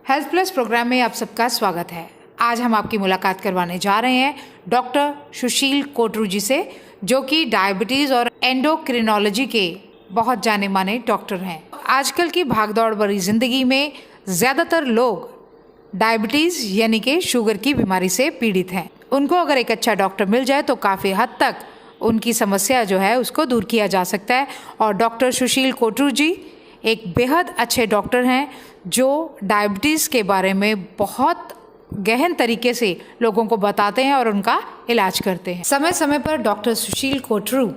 Health plus programme में आप सबका स्वागत है। आज हम आपकी मुलाकात करवाने जा रहे हैं डॉक्टर सुशील कोटरू जी से, जो कि डायबिटीज़ और एंडोक्रिनोलॉजी के बहुत जाने माने डॉक्टर हैं। आजकल की भागदौड़ भरी ज़िंदगी में ज़्यादातर लोग डायबिटीज़ यानी कि शुगर की बीमारी से पीड़ित हैं। उनको अगर एक अच्छा डॉक्टर मिल जाए तो काफ़ी हद तक उनकी समस्या जो है उसको दूर किया जा सकता है। और डॉक्टर सुशील कोटरू जी एक बेहद अच्छे डॉक्टर हैं जो डायबिटीज़ के बारे में बहुत गहन तरीके से लोगों को बताते हैं और उनका इलाज करते हैं। समय समय पर डॉक्टर सुशील कोटरू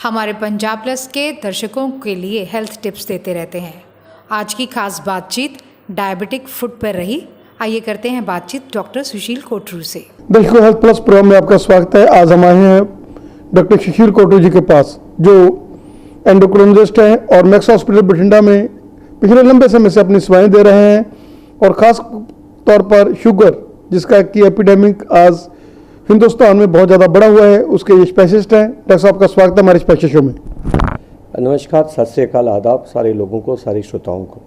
हमारे पंजाब प्लस के दर्शकों के लिए हेल्थ टिप्स देते रहते हैं। आज की खास बातचीत डायबिटिक फूड पर रही। आइए करते हैं बातचीत डॉक्टर सुशील कोटरू से। दर्शकों, हेल्थ प्लस प्रोग्राम में आपका स्वागत है। आज हम आए हैं डॉक्टर सुशील कोटरू जी के पास, जो एंडोक्रिनोलॉजिस्ट हैं और मैक्स हॉस्पिटल बठिंडा में पिछले लंबे समय से अपनी सेवाएं दे रहे हैं। और ख़ास तौर पर शुगर, जिसका कि एपिडेमिक आज हिंदुस्तान में बहुत ज़्यादा बढ़ा हुआ है, उसके ये स्पेशलिस्ट हैं। डॉक्टर साहब का स्वागत है हमारे स्पेशल शो में। नमस्कार, सत श्री अकाल, आदाब सारे लोगों को, सारे श्रोताओं को।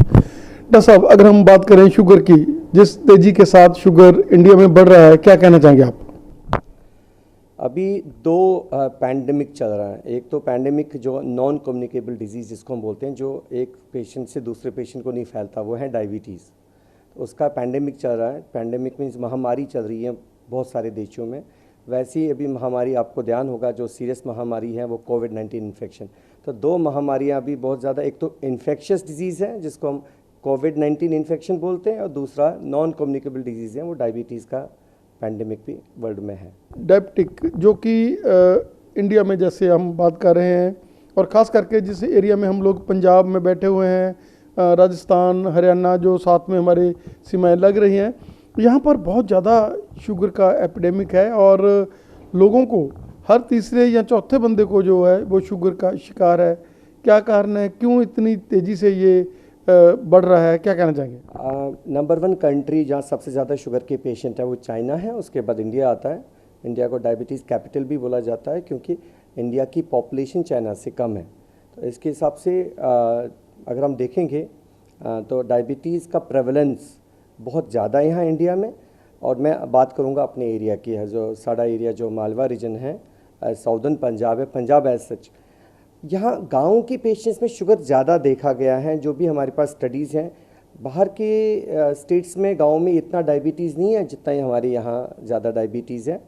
डॉक्टर साहब, अगर हम बात करें शुगर की, जिस तेजी के साथ शुगर इंडिया में बढ़ रहा है, क्या कहना चाहेंगे आप? अभी दो पैंडेमिक चल रहा है। एक तो पैंडेमिक जो नॉन कम्युनिकेबल डिजीज़ जिसको हम बोलते हैं, जो एक पेशेंट से दूसरे पेशेंट को नहीं फैलता, वो है डायबिटीज़। तो उसका पैंडेमिक चल रहा है। पैंडेमिक मीन्स महामारी चल रही है बहुत सारे देशों में। वैसे ही अभी महामारी, आपको ध्यान होगा, जो सीरियस महामारी है वो कोविड-19 इन्फेक्शन। तो दो महामारियाँ अभी बहुत ज़्यादा, एक तो इन्फेक्शियस डिजीज़ है जिसको हम कोविड-19 इन्फेक्शन बोलते हैं, और दूसरा नॉन कम्युनिकेबल डिजीज़ है, वो डायबिटीज़ का पैंडेमिक भी वर्ल्ड में है। डायबिटिक जो कि इंडिया में जैसे हम बात कर रहे हैं, और ख़ास करके जिस एरिया में हम लोग पंजाब में बैठे हुए हैं, राजस्थान, हरियाणा जो साथ में हमारे सीमाएं लग रही हैं, यहाँ पर बहुत ज़्यादा शुगर का एपिडेमिक है। और लोगों को हर तीसरे या चौथे बंदे को जो है वो शुगर का शिकार है। क्या कारण है, क्यों इतनी तेज़ी से ये बढ़ रहा है, क्या कहना चाहेंगे? नंबर 1 कंट्री जहाँ सबसे ज़्यादा शुगर के पेशेंट है वो चाइना है, उसके बाद इंडिया आता है। इंडिया को डायबिटीज़ कैपिटल भी बोला जाता है, क्योंकि इंडिया की पॉपुलेशन चाइना से कम है। तो इसके हिसाब से अगर हम देखेंगे तो डायबिटीज़ का प्रेवलेंस बहुत ज़्यादा है यहाँ इंडिया में। और मैं बात करूँगा अपने एरिया की है, जो साड़ा एरिया, जो मालवा रीजन है, साउदर्न पंजाब है, पंजाब एज सच। यहाँ गाँव के पेशेंट्स में शुगर ज़्यादा देखा गया है। जो भी हमारे पास स्टडीज़ हैं, बाहर के स्टेट्स में गाँव में इतना डायबिटीज़ नहीं है जितना ही हमारे यहाँ ज़्यादा डायबिटीज़ है।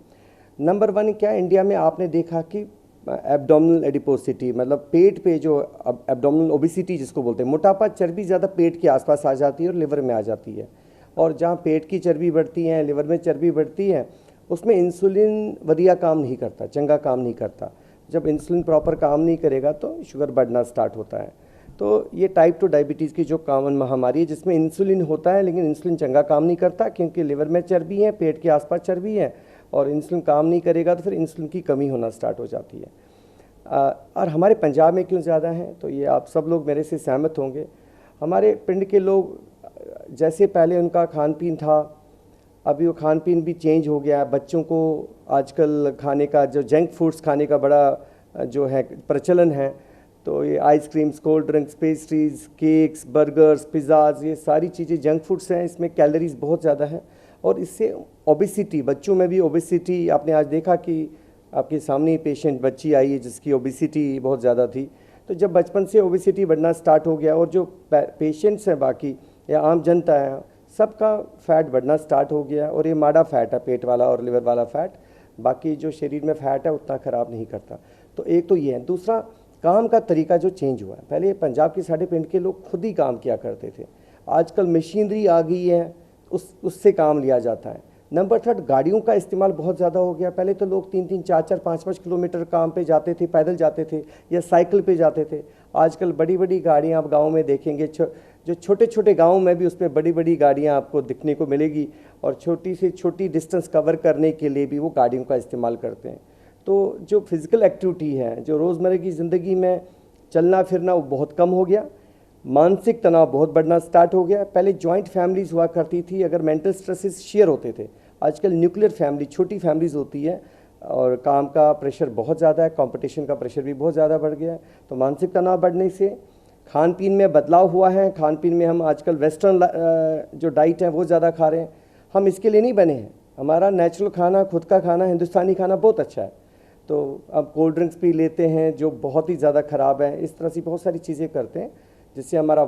नंबर 1 क्या, इंडिया में आपने देखा कि एब्डोमिनल एडिपोसिटी, मतलब पेट पे जो एब्डोमिनल ओबेसिटी जिसको बोलते हैं, मोटापा, चर्बी ज़्यादा पेट के आसपास आ जाती है और लिवर में आ जाती है। और जहाँ पेट की चर्बी बढ़ती है, लिवर में चर्बी बढ़ती है, उसमें इंसुलिन बढ़िया काम नहीं करता, चंगा काम नहीं करता। जब इंसुलिन प्रॉपर काम नहीं करेगा तो शुगर बढ़ना स्टार्ट होता है। तो ये टाइप 2 डायबिटीज़ की जो कॉमन महामारी है, जिसमें इंसुलिन होता है लेकिन इंसुलिन चंगा काम नहीं करता, क्योंकि लिवर में चर्बी है, पेट के आसपास चर्बी है, और इंसुलिन काम नहीं करेगा तो फिर इंसुलिन की कमी होना स्टार्ट हो जाती है। और हमारे पंजाब में क्यों ज़्यादा है, तो ये आप सब लोग मेरे से सहमत होंगे। हमारे पिंड के लोग, जैसे पहले उनका खान पीन था, अभी वो खान पीन भी चेंज हो गया है। बच्चों को आजकल खाने का, जो जंक फूड्स खाने का बड़ा जो है प्रचलन है। तो ये ice creams, cold drinks, pastries, cakes, burgers, pizzas, ये सारी चीज़ें जंक फूड्स हैं। इसमें कैलोरीज बहुत ज़्यादा है, और इससे ओबेसिटी, बच्चों में भी ओबेसिटी। आपने आज देखा कि आपके सामने पेशेंट बच्ची आई है जिसकी ओबेसिटी बहुत ज़्यादा थी। तो जब बचपन से ओबेसिटी बढ़ना स्टार्ट हो गया, और जो पेशेंट्स हैं बाकी या आम जनता है, सबका फैट बढ़ना स्टार्ट हो गया। और ये माड़ा फैट है, पेट वाला और लिवर वाला फैट। बाकी जो शरीर में फैट है उतना ख़राब नहीं करता। तो एक तो ये है। दूसरा, काम का तरीका जो चेंज हुआ है। पहले पंजाब के साढ़े पिंड के लोग खुद ही काम किया करते थे, आजकल मशीनरी आ गई है, उससे काम लिया जाता है। नंबर 3, गाड़ियों का इस्तेमाल बहुत ज़्यादा हो गया। पहले तो लोग 3-3, 4-4, 5-5 किलोमीटर काम पे जाते थे, पैदल जाते थे या साइकिल पे जाते थे। आजकल बड़ी बड़ी गाड़ियाँ आप गाँव में देखेंगे, जो छोटे छोटे गाँव में भी उसमें बड़ी बड़ी गाड़ियाँ आपको दिखने को मिलेगी, और छोटी से छोटी डिस्टेंस कवर करने के लिए भी वो गाड़ियों का इस्तेमाल करते हैं। तो जो फिज़िकल एक्टिविटी है, जो रोज़मर्रा की ज़िंदगी में चलना फिरना, वो बहुत कम हो गया। मानसिक तनाव बहुत बढ़ना स्टार्ट हो गया। पहले जॉइंट फैमिलीज़ हुआ करती थी, अगर मेंटल स्ट्रेसेस शेयर होते थे। आजकल न्यूक्लियर फैमिली, छोटी फैमिलीज़ होती है, और काम का प्रेशर बहुत ज़्यादा है, कंपटीशन का प्रेशर भी बहुत ज़्यादा बढ़ गया है। तो मानसिक तनाव बढ़ने से खान पीन में बदलाव हुआ है। खान पीन में हम आजकल वेस्टर्न जो डाइट है वो ज़्यादा खा रहे हैं। हम इसके लिए नहीं बने हैं, हमारा नेचुरल खाना, खुद का खाना, हिंदुस्तानी खाना बहुत अच्छा है। तो अब कोल्ड ड्रिंक्स भी लेते हैं जो बहुत ही ज़्यादा ख़राब है। इस तरह से बहुत सारी चीज़ें करते हैं जिससे हमारा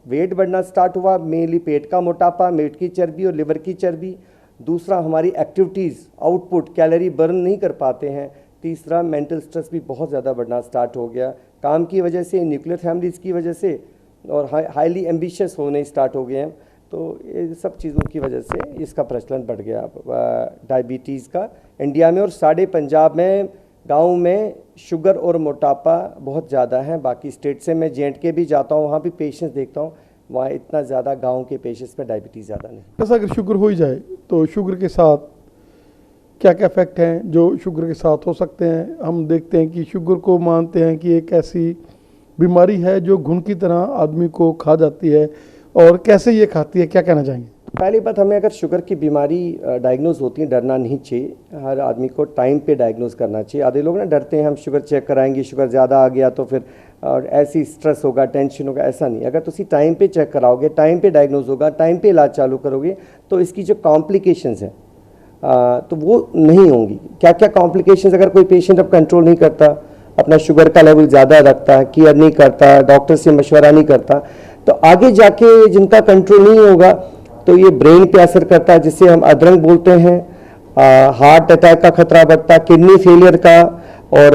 वेट बढ़ना स्टार्ट हुआ। मेनली पेट का मोटापा, पेट की चर्बी और लिवर की चर्बी। दूसरा, हमारी एक्टिविटीज़ आउटपुट कैलोरी बर्न नहीं कर पाते हैं। तीसरा, मेंटल स्ट्रेस भी बहुत ज़्यादा बढ़ना स्टार्ट हो गया काम की वजह से, न्यूक्लियर फैमिलीज़ की वजह से, और हाईली एम्बिशियस होने स्टार्ट हो गए हैं। तो ये सब चीज़ों की वजह से इसका प्रचलन बढ़ गया डायबिटीज़ का इंडिया में। और साढ़े पंजाब में, गाँव में शुगर और मोटापा बहुत ज़्यादा है। बाकी स्टेट से मैं J&K भी जाता हूँ, वहाँ भी पेशेंट्स देखता हूँ, वहाँ इतना ज़्यादा गांव के पेशेंट्स में डायबिटीज़ ज़्यादा नहीं। ऐसा अगर शुगर हो ही जाए तो शुगर के साथ क्या क्या इफेक्ट हैं जो शुगर के साथ हो सकते हैं? हम देखते हैं कि शुगर को मानते हैं कि एक ऐसी बीमारी है जो घुन की तरह आदमी को खा जाती है, और कैसे ये खाती है, क्या कहना चाहेंगे? पहली बात, हमें अगर शुगर की बीमारी डायग्नोज होती है, डरना नहीं चाहिए। हर आदमी को टाइम पे डायग्नोज करना चाहिए। आधे लोग ना डरते हैं, हम शुगर चेक कराएंगे, शुगर ज़्यादा आ गया तो फिर और ऐसी स्ट्रेस होगा, टेंशन होगा। ऐसा नहीं, अगर तुम टाइम पे चेक कराओगे, टाइम पे डायग्नोज होगा, टाइम पे इलाज चालू करोगे, तो इसकी जो कॉम्प्लिकेशंस हैं तो वो नहीं होंगी। क्या क्या कॉम्प्लिकेशंस, अगर कोई पेशेंट अब कंट्रोल नहीं करता, अपना शुगर का लेवल ज़्यादा रखता है, केयर नहीं करता, डॉक्टर से मशवरा नहीं करता, तो आगे जाके जिनका कंट्रोल नहीं होगा तो ये ब्रेन पे असर करता है, जिससे हम अधरंग बोलते हैं। हार्ट अटैक का खतरा बढ़ता है, किडनी फेलियर का, और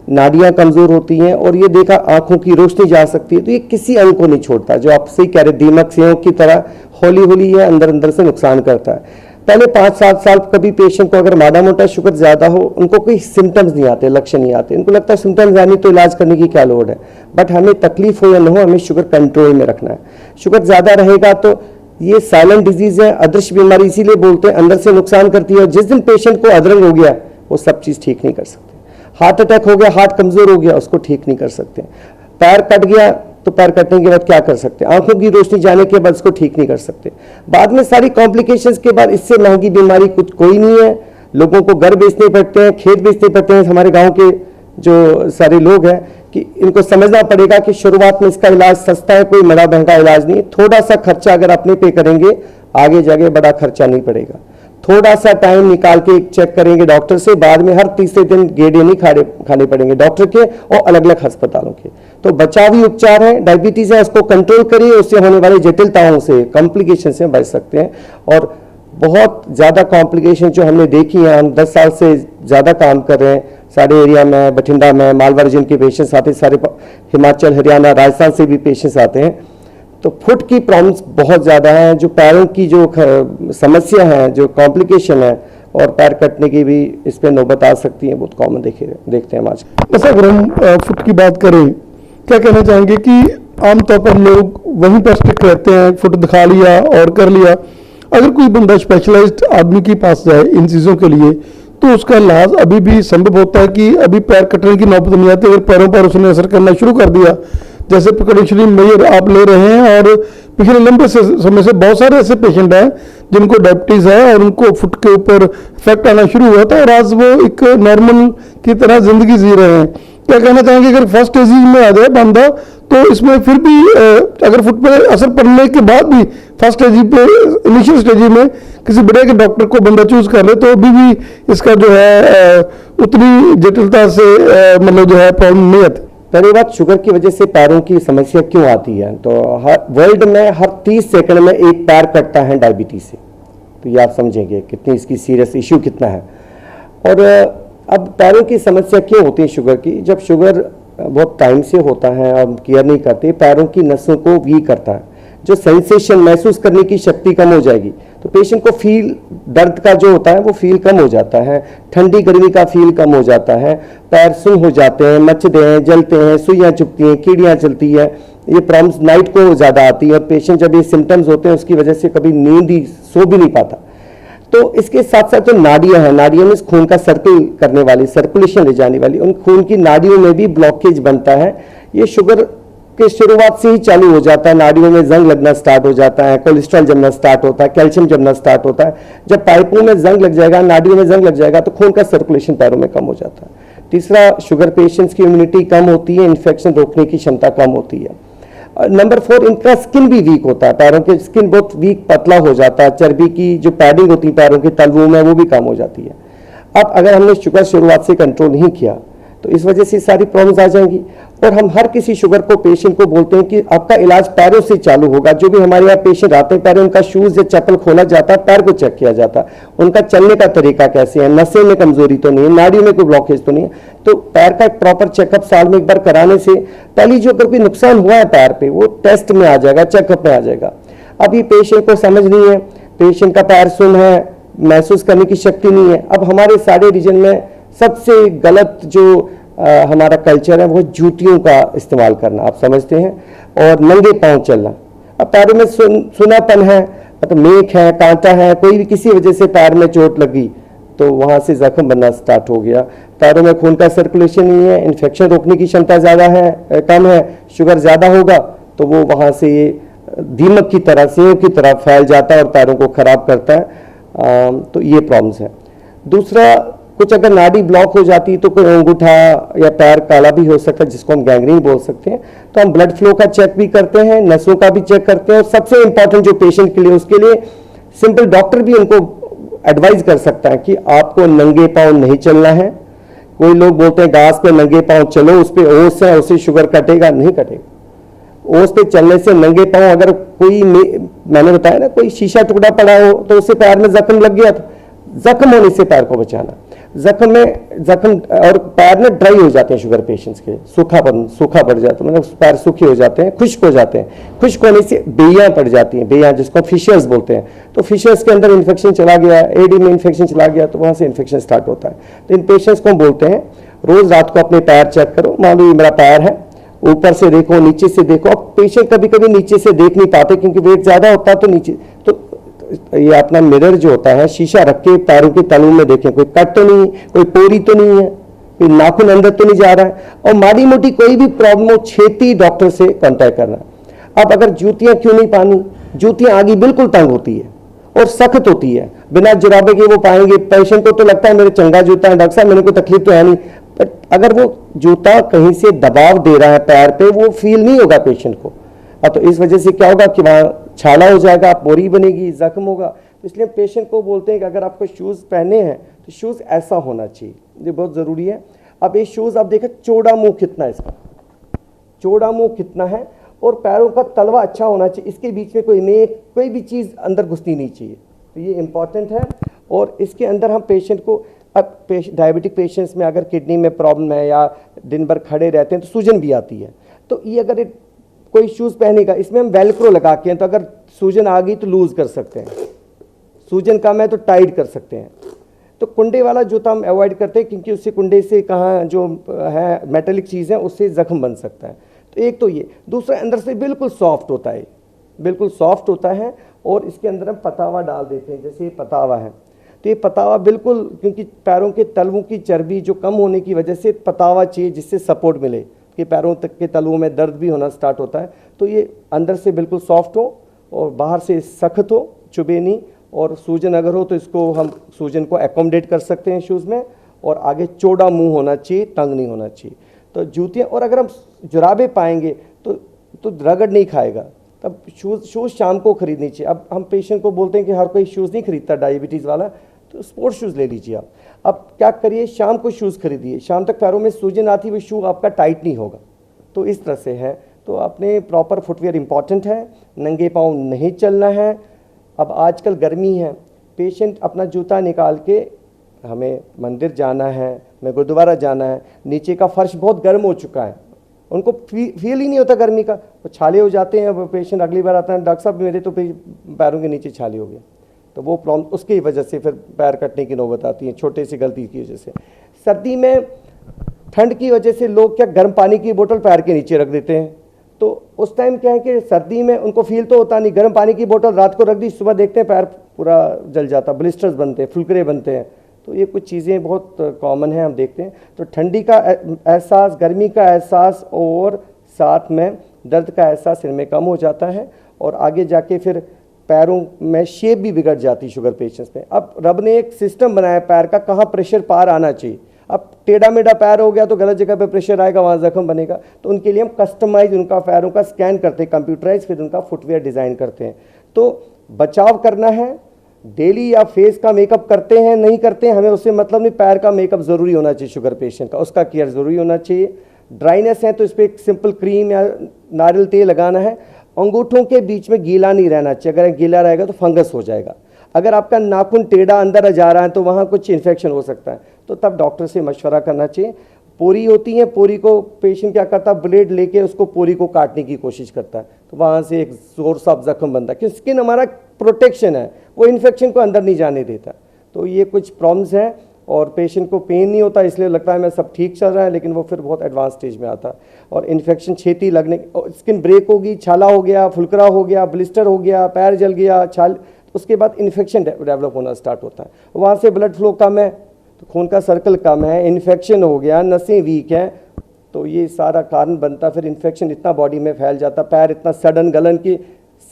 नाड़ियाँ कमज़ोर होती हैं, और ये देखा आंखों की रोशनी जा सकती है। तो ये किसी अंग को नहीं छोड़ता, जो आप सही कह रहे, दीमक सेवों की तरह हौली हौली ये अंदर अंदर से नुकसान करता है। पहले 5-7 साल कभी पेशेंट को अगर माड़ा मोटा शुगर ज़्यादा हो, उनको कोई सिम्टम्स नहीं आते, लक्षण नहीं आते, उनको लगता है सिम्टम्स आनी तो इलाज करने की क्या लोड़ है। बट हमें तकलीफ हो या न हो, हमें शुगर कंट्रोल में रखना है। शुगर ज़्यादा रहेगा तो ये साइलेंट डिजीज़ है, अदृश्य बीमारी इसीलिए बोलते हैं, अंदर से नुकसान करती है। जिस दिन पेशेंट को अधरंग हो गया, वो सब चीज़ ठीक नहीं कर सकते। हार्ट अटैक हो गया, हार्ट कमज़ोर हो गया, उसको ठीक नहीं कर सकते। पैर कट गया तो पैर कटने के बाद क्या कर सकते हैं? आंखों की रोशनी जाने के बाद उसको ठीक नहीं कर सकते। बाद में सारी कॉम्प्लिकेशंस के बाद इससे महंगी बीमारी कुछ कोई नहीं है। लोगों को घर बेचने पड़ते हैं, खेत बेचने पड़ते हैं। हमारे गांव के जो सारे लोग हैं कि इनको समझना पड़ेगा कि शुरुआत में इसका इलाज सस्ता है, कोई बड़ा महंगा इलाज नहीं है। थोड़ा सा खर्चा अगर अपने पे करेंगे, आगे जाके बड़ा खर्चा नहीं पड़ेगा। थोड़ा सा टाइम निकाल के चेक करेंगे डॉक्टर से, बाद में हर तीसरे दिन गेड़े नहीं खाने पड़ेंगे डॉक्टर के और अलग अलग अस्पतालों के। तो बचावी उपचार है, डायबिटीज़ है, उसको कंट्रोल करिए, उससे होने वाली जटिलताओं से, कॉम्प्लिकेशन से बच सकते हैं। और बहुत ज़्यादा कॉम्प्लिकेशन जो हमने देखी है, हम 10 साल से ज़्यादा काम कर रहे हैं सारे एरिया में, बठिंडा में, मालवा रीजन के पेशेंट्स आते हैं, सारे हिमाचल, हरियाणा, राजस्थान से भी पेशेंट्स आते हैं। तो फुट की प्रॉब्लम्स बहुत ज़्यादा हैं, जो पैरों की जो समस्या है, जो कॉम्प्लिकेशन है, और पैर कटने की भी इस पर नौबत आ सकती है, बहुत कॉमन देखते हैं हम आज। वैसे अगर हम फुट की बात करें, क्या कहना चाहेंगे कि आमतौर पर लोग वहीं पर स्टिक रहते हैं, फुट दिखा लिया और कर लिया। अगर कोई बंदा स्पेशलाइज्ड आदमी के पास जाए इन चीज़ों के लिए, तो उसका इलाज अभी भी संभव होता है कि अभी पैर कटने की नौबत नहीं आती? अगर पैरों पर उसने असर करना शुरू कर दिया, जैसे प्रिकॉशनरी मेजर आप ले रहे हैं, और पिछले लंबे समय से बहुत सारे ऐसे पेशेंट हैं जिनको डायबिटीज़ है और उनको फुट के ऊपर इफेक्ट आना शुरू हुआ था, और आज वो एक नॉर्मल की तरह जिंदगी जी रहे हैं। क्या कहना चाहेंगे, अगर फर्स्ट स्टेज में आ जाए बंदा, तो इसमें फिर भी अगर फुट पर असर पड़ने के बाद भी फर्स्ट स्टेज पे, इनिशियल स्टेज में किसी बड़े के डॉक्टर को बंदा चूज कर ले, तो अभी भी इसका जो है उतनी जटिलता से मतलब जो है प्रॉब्लम नहीं आती? पहली बात, शुगर की वजह से पैरों की समस्या क्यों आती है? तो वर्ल्ड में हर 30 सेकंड में एक पैर कटता है डायबिटीज से। तो ये आप समझेंगे कितनी इसकी सीरियस इश्यू कितना है। और अब पैरों की समस्या क्यों होती है शुगर की? जब शुगर बहुत टाइम से होता है, अब केयर नहीं करते, पैरों की नसों को वीक करता है, जो सेंसेशन महसूस करने की शक्ति कम हो जाएगी, तो पेशेंट को फील, दर्द का जो होता है वो फील कम हो जाता है, ठंडी गर्मी का फील कम हो जाता है, पैर सुन्न हो जाते हैं, मचते हैं, जलते हैं, सुइयाँ चुभती हैं, कीड़ियाँ चलती है। ये प्रॉब्लम्स नाइट को ज़्यादा आती है, और पेशेंट जब ये सिम्टम्स होते हैं उसकी वजह से कभी नींद ही, सो भी नहीं पाता। तो इसके साथ साथ जो नाड़ियाँ हैं, नाड़ियों में खून का सर्कल करने वाली, सर्कुलेशन ले जाने वाली, उन खून की नाड़ियों में भी ब्लॉकेज बनता है। ये शुगर के शुरुआत से ही चालू हो जाता है, नाड़ियों में जंग लगना स्टार्ट हो जाता है, कोलेस्ट्रॉल जमना स्टार्ट होता है, कैल्शियम जमना स्टार्ट होता है। जब पाइपों में जंग लग जाएगा, नाड़ियों में जंग लग जाएगा, तो खून का सर्कुलेशन पैरों में कम हो जाता है। तीसरा, शुगर पेशेंट्स की इम्यूनिटी कम होती है, इन्फेक्शन रोकने की क्षमता कम होती है। नंबर 4, इनका स्किन भी वीक होता है, पैरों के स्किन बहुत वीक पतला हो जाता है, चर्बी की जो पैडिंग होती है पैरों के तलवों में वो भी कम हो जाती है। अब अगर हमने शुगर शुरुआत से कंट्रोल नहीं किया तो इस वजह से सारी प्रॉब्लम्स आ जाएंगी। और हम हर किसी शुगर को पेशेंट को बोलते हैं कि आपका इलाज पैरों से चालू होगा। जो भी हमारे यहाँ पेशेंट आते हैं पैरों, उनका शूज़ या चप्पल खोला जाता है, पैर को चेक किया जाता है, उनका चलने का तरीका कैसे है, नसें में कमजोरी तो नहीं है, नाड़ियों में कोई ब्लॉकेज तो नहीं है। तो पैर का एक प्रॉपर चेकअप साल में एक बार कराने से पहले जो अगर कोई नुकसान हुआ है पैर पे वो टेस्ट में आ जाएगा, चेकअप में आ जाएगा। अभी पेशेंट को समझ नहीं है, पेशेंट का पैर सुन्न है, महसूस करने की शक्ति नहीं है। अब हमारे सारे रीजन में सबसे गलत जो हमारा कल्चर है वो जूतियों का इस्तेमाल करना, आप समझते हैं, और नंगे पांव चलना। अब पैरों में सुनापन है, तो मेख है, कांटा है, कोई भी किसी वजह से पैर में चोट लगी तो वहाँ से जख्म बनना स्टार्ट हो गया। पैरों में खून का सर्कुलेशन नहीं है, इन्फेक्शन रोकने की क्षमता ज़्यादा है, कम है, शुगर ज़्यादा होगा तो वो वहाँ से दीमक की तरह, सेव की तरह फैल जाता है और पैरों को ख़राब करता है। तो ये प्रॉब्लम्स है। दूसरा, कुछ अगर नाड़ी ब्लॉक हो जाती तो कोई अंगूठा या पैर काला भी हो सकता है, जिसको हम गैंग्रीन बोल सकते हैं। तो हम ब्लड फ्लो का चेक भी करते हैं, नसों का भी चेक करते हैं, और सबसे इंपॉर्टेंट जो पेशेंट के लिए, उसके लिए सिंपल डॉक्टर भी उनको एडवाइस कर सकता है कि आपको नंगे पांव नहीं चलना है। कोई लोग बोलते हैं घास पे नंगे पांव चलो, उस पर ओस है, उससे शुगर कटेगा, नहीं कटेगा। ओस पे चलने से नंगे पांव, अगर कोई मैंने बताया ना, कोई शीशा टुकड़ा पड़ा हो तो उससे पैर में जख्म लग गया, तो जख्म होने से पैर को बचाना। जख्म और पैर में ड्राई हो जाते हैं शुगर पेशेंट्स के, सूखा पड़ जाता है, मतलब पैर सूखे हो जाते हैं, खुश्क हो जाते हैं। खुश्क होने से बेयां पड़ जाती हैं, बेयां जिसको फिशर्स बोलते हैं। तो फिशर्स के अंदर इन्फेक्शन चला गया, एडी में इन्फेक्शन चला गया, तो वहाँ से इन्फेक्शन स्टार्ट होता है। तो इन पेशेंट्स को हम बोलते हैं रोज रात को अपने पैर चेक करो। मान लो ये मेरा पैर है, ऊपर से देखो, नीचे से देखो। अब पेशेंट कभी कभी नीचे से देख नहीं पाते क्योंकि वेट ज्यादा होता है, तो नीचे तो ये अपना मिरर जो होता है, शीशा रख के पैरों के तलुओं में देखें, कोई कट तो नहीं, कोई पोरी तो नहीं है, कोई नाखून अंदर तो नहीं जा रहा है। और माड़ी मोटी कोई भी प्रॉब्लम हो, छेती डॉक्टर से कांटेक्ट करना। अब अगर जूतियां क्यों नहीं पानी, जूतियां आगे बिल्कुल तंग होती है और सख्त होती है, बिना जुराबे के वो पाएंगे। पेशेंट को तो लगता है मेरे चंगा जूता है, डॉक्टर साहब मेरे को तकलीफ तो है नहीं, बट अगर वो जूता कहीं से दबाव दे रहा है पैर पे, वो फील नहीं होगा पेशेंट को। तो इस वजह से क्या होगा कि वहाँ छाला हो जाएगा, पोरी बनेगी, जख्म होगा। तो इसलिए पेशेंट को बोलते हैं कि अगर आपको शूज़ पहने हैं तो शूज़ ऐसा होना चाहिए, ये बहुत ज़रूरी है। अब ये शूज़ आप देखें, चौड़ा मुंह कितना है इसका, चौड़ा मुंह कितना है, और पैरों का तलवा अच्छा होना चाहिए, इसके बीच में कोई भी चीज़ अंदर घुसनी नहीं चाहिए। तो ये इंपॉर्टेंट है। और इसके अंदर हम पेशेंट को, अब डायबिटिक पेशेंट्स में अगर किडनी में प्रॉब्लम है या दिन भर खड़े रहते हैं तो सूजन भी आती है। तो ये अगर कोई शूज़ पहनेगा, इसमें हम वेलक्रो लगा के हैं, तो अगर सूजन आ गई तो लूज़ कर सकते हैं, सूजन कम है तो टाइट कर सकते हैं। तो कुंडे वाला जूता हम अवॉइड करते हैं क्योंकि उससे कुंडे से कहाँ जो है मेटेलिक चीज़ है उससे जख्म बन सकता है। तो एक तो ये, दूसरा अंदर से बिल्कुल सॉफ्ट होता है, बिल्कुल सॉफ्ट होता है। और इसके अंदर हम पतावा डाल देते हैं, जैसे ये पतावा है, तो ये पतावा बिल्कुल, क्योंकि पैरों के तलवों की चर्बी जो कम होने की वजह से पतावा चाहिए जिससे सपोर्ट मिले कि पैरों तक के तलवों में दर्द भी होना स्टार्ट होता है। तो ये अंदर से बिल्कुल सॉफ्ट हो और बाहर से सख्त हो, चुभे नहीं। और सूजन अगर हो तो इसको हम सूजन को एकोमोडेट कर सकते हैं शूज़ में। और आगे चौड़ा मुंह होना चाहिए, तंग नहीं होना चाहिए। तो जूतियाँ, और अगर हम जुराबे पाएंगे तो रगड़ नहीं खाएगा, तब शूज़ शाम को खरीदनी चाहिए। अब हम पेशेंट को बोलते हैं कि हर कोई शूज़ नहीं खरीदता डायबिटीज़ वाला, तो स्पोर्ट्स शूज़ ले लीजिए आप। अब क्या करिए, शाम को शूज़ खरीदिए, शाम तक पैरों में सूजन आती है, वो शू आपका टाइट नहीं होगा। तो इस तरह से है। तो अपने प्रॉपर फुटवेयर इंपॉर्टेंट है, नंगे पाँव नहीं चलना है। अब आजकल गर्मी है, पेशेंट अपना जूता निकाल के, हमें मंदिर जाना है, हमें गुरुद्वारा जाना है, नीचे का फर्श बहुत गर्म हो चुका है, उनको फील ही नहीं होता गर्मी का, वो छाले हो जाते हैं। पेशेंट अगली बार आता है, डॉक्टर साहब मेरे तो पैरों के नीचे छाले हो गए। तो वो प्रॉब्लम, उसकी वजह से फिर पैर कटने की नौबत आती है, छोटे सी गलती की वजह से। सर्दी में ठंड की वजह से लोग क्या गर्म पानी की बोतल पैर के नीचे रख देते हैं। तो उस टाइम क्या है कि सर्दी में उनको फील तो होता नहीं, गर्म पानी की बोतल रात को रख दी, सुबह देखते हैं पैर पूरा जल जाता, ब्लिस्टर्स बनते हैं, फुलकरे बनते हैं। तो ये कुछ चीज़ें बहुत कॉमन हैं, हम देखते हैं। तो ठंडी का एहसास, गर्मी का एहसास और साथ में दर्द का एहसास इनमें कम हो जाता है। और आगे जाके फिर पैरों में शेप भी बिगड़ जाती शुगर पेशेंट्स में। अब रब ने एक सिस्टम बनाया पैर का, कहाँ प्रेशर पार आना चाहिए। अब टेढ़ा मेढ़ा पैर हो गया तो गलत जगह पे प्रेशर आएगा, वहाँ जख्म बनेगा। तो उनके लिए हम कस्टमाइज उनका पैरों का स्कैन करते हैं, कंप्यूटराइज, फिर उनका फुटवेयर डिज़ाइन करते हैं। तो बचाव करना है, डेली या फेस का मेकअप करते हैं नहीं करते हैं हमें उससे मतलब नहीं, पैर का मेकअप ज़रूरी होना चाहिए शुगर पेशेंट का, उसका केयर ज़रूरी होना चाहिए। ड्राइनेस है तो इस पर एक सिंपल क्रीम या नारियल तेल लगाना है। अंगूठों के बीच में गीला नहीं रहना चाहिए, अगर गीला रहेगा तो फंगस हो जाएगा। अगर आपका नाखून टेढ़ा अंदर जा रहा है तो वहाँ कुछ इन्फेक्शन हो सकता है, तो तब डॉक्टर से मशवरा करना चाहिए। पोरी होती है, पोरी को पेशेंट क्या करता है, ब्लेड लेके उसको पोरी को काटने की कोशिश करता है, तो वहाँ से एक जोर सा जख्म बनता है, क्योंकि स्किन हमारा प्रोटेक्शन है, वो इन्फेक्शन को अंदर नहीं जाने देता। तो ये कुछ प्रॉब्लम्स हैं और पेशेंट को पेन नहीं होता, इसलिए लगता है मैं सब ठीक चल रहा है, लेकिन वो फिर बहुत एडवांस स्टेज में आता है और इन्फेक्शन छेती लगने, स्किन ब्रेक होगी, छाला हो गया, फुलकरा हो गया, ब्लिस्टर हो गया, पैर जल गया, छाल, उसके बाद इन्फेक्शन डेवलप होना स्टार्ट होता है। वहाँ से ब्लड फ्लो कम है तो खून का सर्कल कम है, इन्फेक्शन हो गया, नसें वीक हैं, तो ये सारा कारण बनता। फिर इन्फेक्शन इतना बॉडी में फैल जाता, पैर इतना सडन गलन की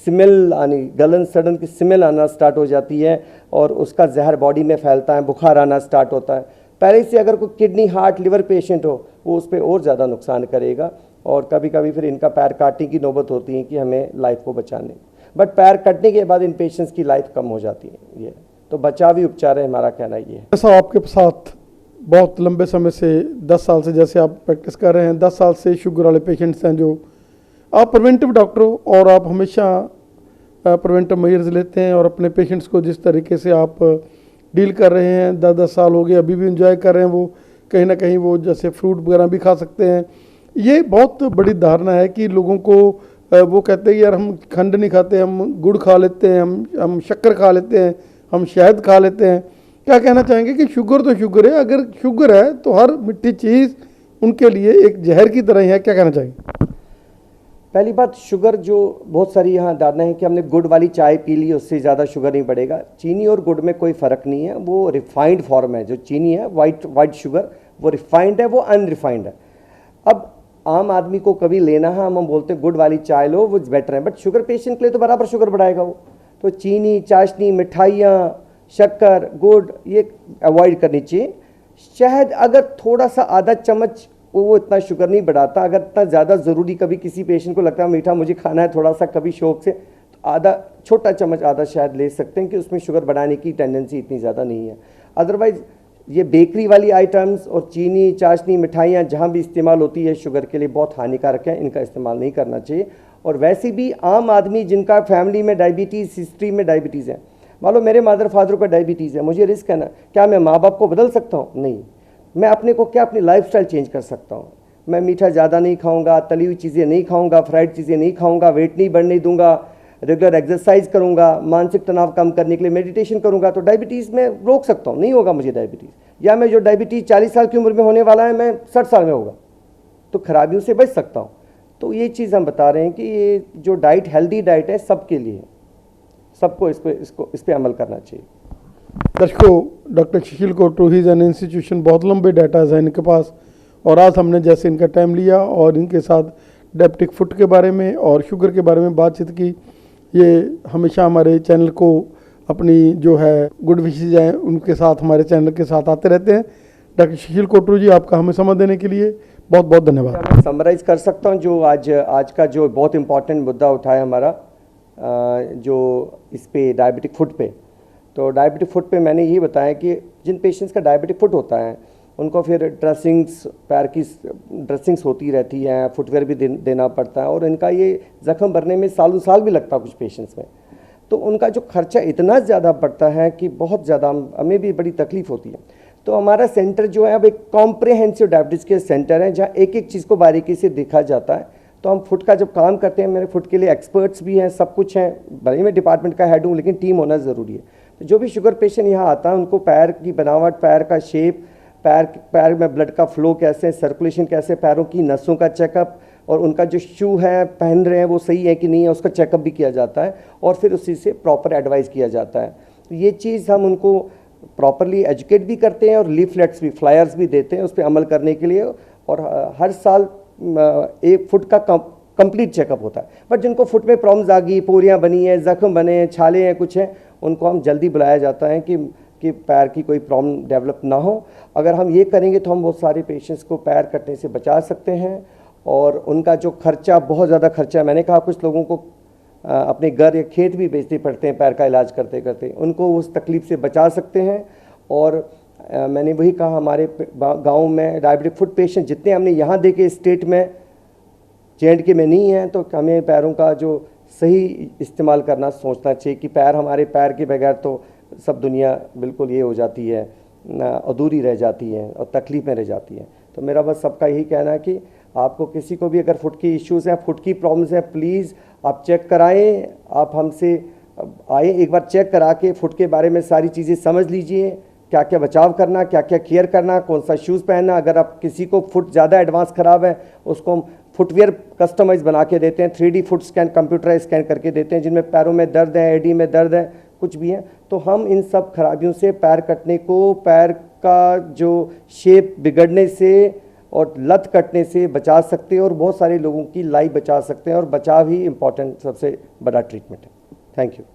स्मेल आनी, गलन सडन की स्मेल आना स्टार्ट हो जाती है और उसका जहर बॉडी में फैलता है, बुखार आना स्टार्ट होता है। पहले से अगर कोई किडनी, हार्ट, लिवर पेशेंट हो वो उस पर और ज़्यादा नुकसान करेगा और कभी कभी फिर इनका पैर काटने की नौबत होती है कि हमें लाइफ को बचाने, बट पैर कटने के बाद इन पेशेंट्स की लाइफ कम हो जाती है। ये तो बचावी उपचार है, हमारा कहना ये है। ऐसा आपके साथ बहुत लंबे समय से 10 साल से जैसे आप प्रैक्टिस कर रहे हैं, 10 साल से शुगर वाले पेशेंट्स हैं जो आप प्रिवेंटिव डॉक्टर हो और आप हमेशा प्रिवेंटिव मेजर्स लेते हैं और अपने पेशेंट्स को जिस तरीके से आप डील कर रहे हैं, 10-10 साल हो गए, अभी भी इंजॉय कर रहे हैं, वो कहीं ना कहीं वो जैसे फ्रूट वगैरह भी खा सकते हैं। ये बहुत बड़ी धारणा है कि लोगों को वो कहते हैं यार हम खंड नहीं खाते, हम गुड़ खा लेते हैं, हम शक्कर खा लेते हैं, हम शहद खा लेते हैं। क्या कहना चाहेंगे कि शुगर तो शुगर है, अगर शुगर है तो हर मिट्टी चीज़ उनके लिए एक जहर की तरह ही है, क्या कहना चाहेंगे? पहली बात, शुगर जो बहुत सारी यहाँ धारणा है कि हमने गुड़ वाली चाय पी ली उससे ज़्यादा शुगर नहीं बढ़ेगा। चीनी और गुड़ में कोई फ़र्क नहीं है, वो रिफाइंड फॉर्म है। जो चीनी है वाइट शुगर, वो रिफाइंड है, वो अनरिफाइंड है। अब आम आदमी को कभी लेना है, हम बोलते हैं गुड़ वाली चाय लो, वो बेटर है, बट शुगर पेशेंट के लिए तो बराबर शुगर बढ़ाएगा वो। तो चीनी, चाशनी, मिठाइयाँ, शक्कर, गुड़, ये अवॉइड करनी चाहिए। शहद अगर थोड़ा सा आधा चम्मच, वो इतना शुगर नहीं बढ़ाता। अगर इतना ज़्यादा ज़रूरी कभी किसी पेशेंट को लगता है मीठा मुझे खाना है थोड़ा सा कभी शौक से, तो आधा छोटा चम्मच आधा शहद ले सकते हैं कि उसमें शुगर बढ़ाने की टेंडेंसी इतनी ज़्यादा नहीं है। अदरवाइज़ ये बेकरी वाली आइटम्स और चीनी, चाशनी, मिठाइयाँ जहाँ भी इस्तेमाल होती है शुगर के लिए बहुत हानिकारक है, इनका इस्तेमाल नहीं करना चाहिए। और वैसे भी आम आदमी जिनका फैमिली में डायबिटीज़, हिस्ट्री में डायबिटीज़ है, मान लो मेरे मदर फादर को डायबिटीज़ है, मुझे रिस्क है ना, क्या मैं माँ बाप को बदल सकता हूँ? नहीं। मैं अपने को क्या अपनी लाइफस्टाइल चेंज कर सकता हूँ? मैं मीठा ज़्यादा नहीं खाऊंगा, तली हुई चीज़ें नहीं खाऊंगा, फ्राइड चीज़ें नहीं खाऊंगा, वेट नहीं बढ़ने दूंगा, रेगुलर एक्सरसाइज करूंगा, मानसिक तनाव कम करने के लिए मेडिटेशन करूंगा, तो डायबिटीज़ में रोक सकता हूँ, नहीं होगा मुझे डायबिटीज़। या मैं जो डायबिटीज़ 40 साल की उम्र में होने वाला है, मैं 60 साल में होगा, तो खराबियों से बच सकता हूँ। तो ये चीज़ हम बता रहे हैं कि ये जो डाइट हेल्दी डाइट है सबके लिए, सबको इस पर अमल करना चाहिए। दर्शकों, doctor Sushil Kotru he an institution, बहुत लंबे डाटाज हैं इनके पास और आज हमने जैसे इनका टाइम लिया और इनके साथ डायबिटिक फुट के बारे में और शुगर के बारे में बातचीत की। ये हमेशा हमारे चैनल को अपनी जो है गुड विशेज हैं उनके साथ हमारे चैनल के साथ आते रहते हैं। डॉक्टर सुशील कोटरू जी, आपका हमें समय देने के लिए बहुत बहुत धन्यवाद। मैं समराइज कर सकता हूँ जो आज का जो बहुत इंपॉर्टेंट मुद्दा उठाया हमारा, जो इस पे डायबिटिक फुट पे। तो डायबिटिक फुट पे मैंने ये बताया कि जिन पेशेंट्स का डायबिटिक फुट होता है उनको फिर ड्रेसिंग्स, पैर की ड्रेसिंग्स होती रहती हैं, फुटवेयर भी देना पड़ता है और इनका ये ज़ख्म भरने में सालों साल भी लगता है कुछ पेशेंट्स में। तो उनका जो खर्चा इतना ज़्यादा पड़ता है कि बहुत ज़्यादा हमें भी बड़ी तकलीफ़ होती है। तो हमारा सेंटर जो है अब एक कॉम्प्रिहेंसिव डायबिटीज़ के सेंटर है जहाँ एक एक चीज़ को बारीकी से देखा जाता है। तो हम फुट का जब काम करते हैं, मेरे फुट के लिए एक्सपर्ट्स भी हैं, सब कुछ हैं, भले ही मैं डिपार्टमेंट का हेड हूँ लेकिन टीम होना ज़रूरी है। तो जो भी शुगर पेशेंट यहाँ आता है उनको पैर की बनावट, पैर का शेप, पैर में ब्लड का फ्लो कैसे, सर्कुलेशन कैसे, पैरों की नसों का चेकअप और उनका जो शू है पहन रहे हैं वो सही है कि नहीं है उसका चेकअप भी किया जाता है और फिर उसी से प्रॉपर एडवाइस किया जाता है। तो ये चीज़ हम उनको प्रॉपरली एजुकेट भी करते हैं और लीफलेट्स भी, फ्लायर्स भी देते हैं उस पर अमल करने के लिए। और हर साल एक फुट का कंप्लीट चेकअप होता है। बट जिनको फुट में प्रॉब्लम्स आ गई, पोरियाँ बनी हैं, जख्म बने हैं, छाले हैं, कुछ हैं, उनको हम जल्दी बुलाया जाता है कि कि पैर की कोई प्रॉब्लम डेवलप ना हो। अगर हम ये करेंगे तो हम बहुत सारे पेशेंट्स को पैर कटने से बचा सकते हैं और उनका जो खर्चा, बहुत ज़्यादा खर्चा है, मैंने कहा कुछ लोगों को अपने घर या खेत भी बेचने पड़ते हैं पैर का इलाज करते करते, उनको उस तकलीफ़ से बचा सकते हैं। और मैंने वही कहा, हमारे गांव में डायबिटिक फुट पेशेंट जितने हमने यहाँ देखे स्टेट में, J&K में नहीं है, तो हमें पैरों का जो सही इस्तेमाल करना सोचना चाहिए कि हमारे पैर के बगैर तो सब दुनिया बिल्कुल ये हो जाती है, अधूरी रह जाती है और तकलीफ में रह जाती है। तो मेरा बस सबका यही कहना है कि आपको किसी को भी अगर फुट की इश्यूज़ हैं, फुट की प्रॉब्लम्स हैं, प्लीज़ आप चेक कराएं। आप हमसे आए, एक बार चेक करा के फुट के बारे में सारी चीज़ें समझ लीजिए, क्या क्या बचाव करना, क्या क्या केयर करना, कौन सा शूज़ पहनना। अगर आप किसी को फुट ज़्यादा एडवांस ख़राब है, उसको हम फुटवेयर कस्टमाइज़ बना के देते हैं, 3D foot scan computerise scan करके देते हैं, जिनमें पैरों में दर्द है, एडी में दर्द है, कुछ भी है, तो हम इन सब खराबियों से, पैर कटने को, पैर का जो शेप बिगड़ने से और लत कटने से बचा सकते हैं और बहुत सारे लोगों की लाइफ बचा सकते हैं। और बचाव ही इम्पोर्टेंट सबसे बड़ा ट्रीटमेंट है। Thank you.